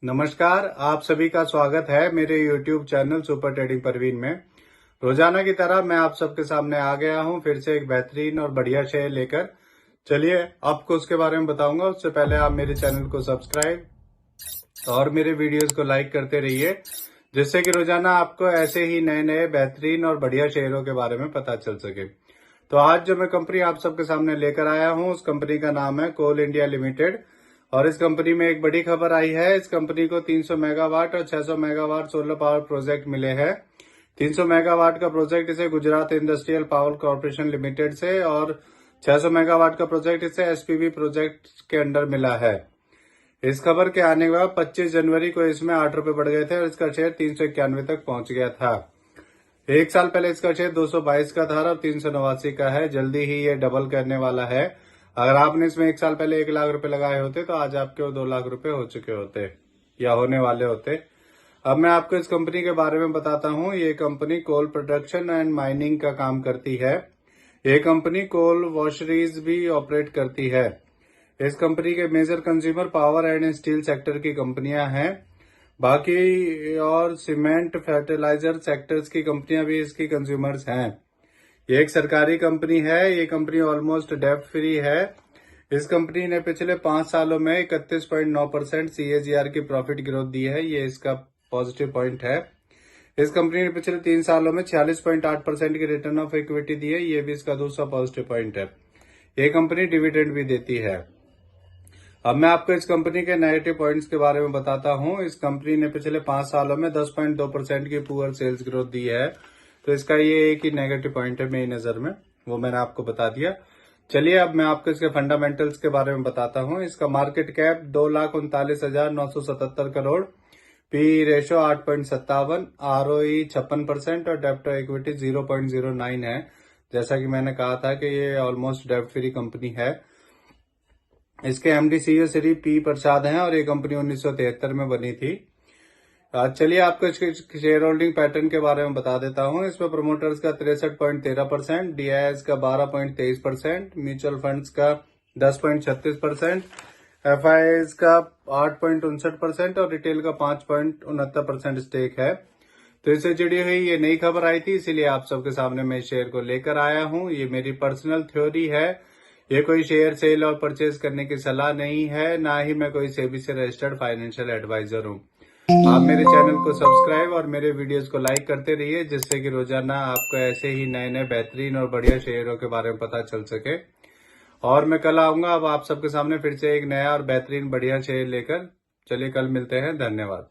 नमस्कार, आप सभी का स्वागत है मेरे YouTube channel super trading Parveen में। रोजाना की तरह मैं आप सबके सामने आ गया हूं फिर से एक बेहतरीन और बढ़िया शेयर लेकर। चलिए आपको उसके बारे में बताऊंगा। उससे पहले आप मेरे चैनल को सब्सक्राइब और मेरे वीडियोस को लाइक करते रहिए, जिससे कि रोजाना आपको ऐसे ही नए नए बेहतरीन और बढ़िया शेयरों के बारे में पता चल सके। तो आज जो मैं कंपनी आप सबके सामने लेकर आया हूं, उस कंपनी का नाम है कोल इंडिया लिमिटेड। और इस कंपनी में एक बड़ी खबर आई है। इस कंपनी को 300 मेगावाट और 600 मेगावाट सोलर पावर प्रोजेक्ट मिले हैं। 300 मेगावाट का प्रोजेक्ट इसे Gujarat industrial power corporation limited से और 600 मेगावाट का प्रोजेक्ट इसे एसपीवी प्रोजेक्ट के अंडर मिला है। इस खबर के आने के बाद 25 जनवरी को इसमें 8 रुपए बढ़ गए थे और इसका शेयर 391 तक पहुंच गया था। एक साल पहले इसका शेयर 222 का था और 389 का है। जल्दी ही ये डबल करने वाला है। अगर आपने इसमें एक साल पहले 1 लाख रुपए लगाए होते तो आज आपके वो 2 लाख रुपए हो चुके होते या होने वाले होते। अब मैं आपको इस कंपनी के बारे में बताता हूँ। ये company coal production and mining का काम करती है। ये कंपनी कोल वॉशरीज भी ऑपरेट करती है। इस कंपनी के major consumer power and steel sector की कंपनियां हैं। बाकी और सीमेंट फर्टिलाइजर सेक्टर्स की कंपनियां भी इसकी कंज्यूमर्स हैं। ये एक सरकारी कंपनी है। ये कंपनी ऑलमोस्ट डेब्ट फ्री है। इस कंपनी ने पिछले 5 सालों में 31.9% CAGR की प्रॉफिट ग्रोथ दी है। ये इसका पॉजिटिव पॉइंट है। इस कंपनी ने पिछले 3 सालों में 46.8% की रिटर्न ऑफ इक्विटी दी है। ये भी इसका दूसरा पॉजिटिव पॉइंट है। ये कंपनी डिविडेंड भी देती है। अब मैं आपको इस कंपनी के नेगेटिव पॉइंट्स के बारे में बताता हूं। इस कंपनी ने पिछले 5 सालों में 10.2% की पुअर सेल्स ग्रोथ दी है। तो इसका ये एक ही नेगेटिव पॉइंट है मेरी नजर में, वो मैंने आपको बता दिया। चलिए अब मैं आपको इसके फंडामेंटल्स के बारे में बताता हूं। इसका market cap 2,39,977 crore, P ratio 8.57, ROE 56% और डेब्ट टू इक्विटी 0.09 है। जैसा कि मैंने कहा था कि ये ऑलमोस्ट डेब्ट फ्री कंपनी है। इसके MD CEO श्री पी प्रसाद हैं और ये कंपनी 1973 में बनी थी। चलिए आपको इसके शेयर होल्डिंग पैटर्न के बारे में बता देता हूं। इसमें प्रोमोटर्स का 63.13%, DIS का 12.23%, म्यूचुअल फंड्स का 10.36%, FIIs का 8.59% और रिटेल का 5.69% स्टेक है। तो इससे जुड़ी हुई ये नई खबर आई थी, इसीलिए आप सबके सामने मैं शेयर को लेकर आया हूं। ये मेरी पर्सनल थ्योरी है। ये कोई शेयर सेल और परचेज करने की सलाह नहीं है, ना ही मैं कोई सेबी से रजिस्टर्ड फाइनेंशियल एडवाइजर हूं। आप मेरे चैनल को सब्सक्राइब और मेरे वीडियोस को लाइक करते रहिए, जिससे कि रोजाना आपको ऐसे ही नए नए बेहतरीन और बढ़िया शेयरों के बारे में पता चल सके। और मैं कल आऊंगा अब आप सबके सामने फिर से एक नया और बेहतरीन बढ़िया शेयर लेकर। चलिए कल मिलते हैं। धन्यवाद।